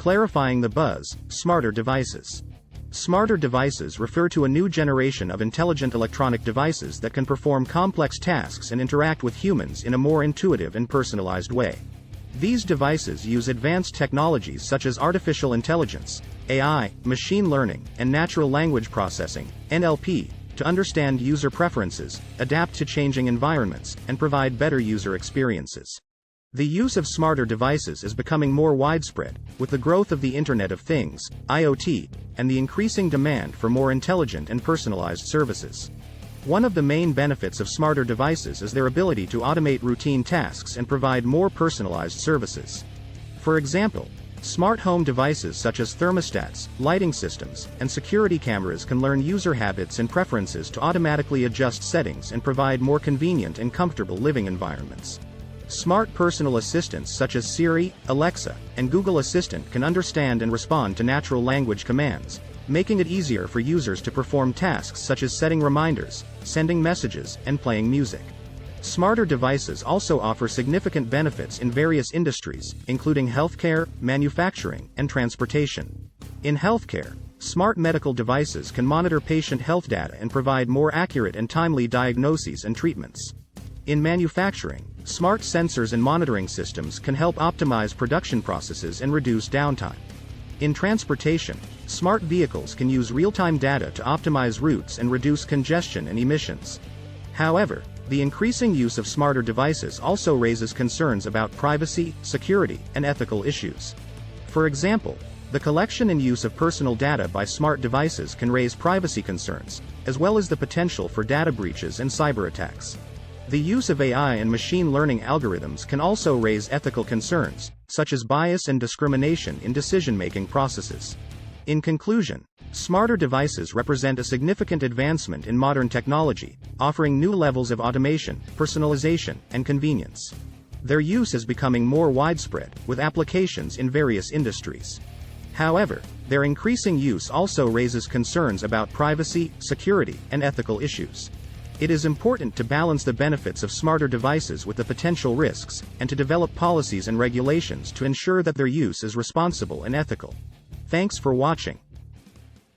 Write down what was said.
Clarifying the buzz, smarter devices. Smarter devices refer to a new generation of intelligent electronic devices that can perform complex tasks and interact with humans in a more intuitive and personalized way. These devices use advanced technologies such as artificial intelligence, AI, machine learning, and natural language processing, NLP, to understand user preferences, adapt to changing environments, and provide better user experiences. The use of smarter devices is becoming more widespread, with the growth of the Internet of Things, IoT, and the increasing demand for more intelligent and personalized services. One of the main benefits of smarter devices is their ability to automate routine tasks and provide more personalized services. For example, smart home devices such as thermostats, lighting systems, and security cameras can learn user habits and preferences to automatically adjust settings and provide more convenient and comfortable living environments. Smart personal assistants such as Siri, Alexa, and Google Assistant can understand and respond to natural language commands, making it easier for users to perform tasks such as setting reminders, sending messages, and playing music. Smarter devices also offer significant benefits in various industries, including healthcare, manufacturing, and transportation. In healthcare, smart medical devices can monitor patient health data and provide more accurate and timely diagnoses and treatments. In manufacturing, smart sensors and monitoring systems can help optimize production processes and reduce downtime. In transportation, smart vehicles can use real-time data to optimize routes and reduce congestion and emissions. However, the increasing use of smarter devices also raises concerns about privacy, security, and ethical issues. For example, the collection and use of personal data by smart devices can raise privacy concerns, as well as the potential for data breaches and cyber attacks. The use of AI and machine learning algorithms can also raise ethical concerns, such as bias and discrimination in decision-making processes. In conclusion, smarter devices represent a significant advancement in modern technology, offering new levels of automation, personalization, and convenience. Their use is becoming more widespread, with applications in various industries. However, their increasing use also raises concerns about privacy, security, and ethical issues. It is important to balance the benefits of smarter devices with the potential risks, and to develop policies and regulations to ensure that their use is responsible and ethical. Thanks for watching.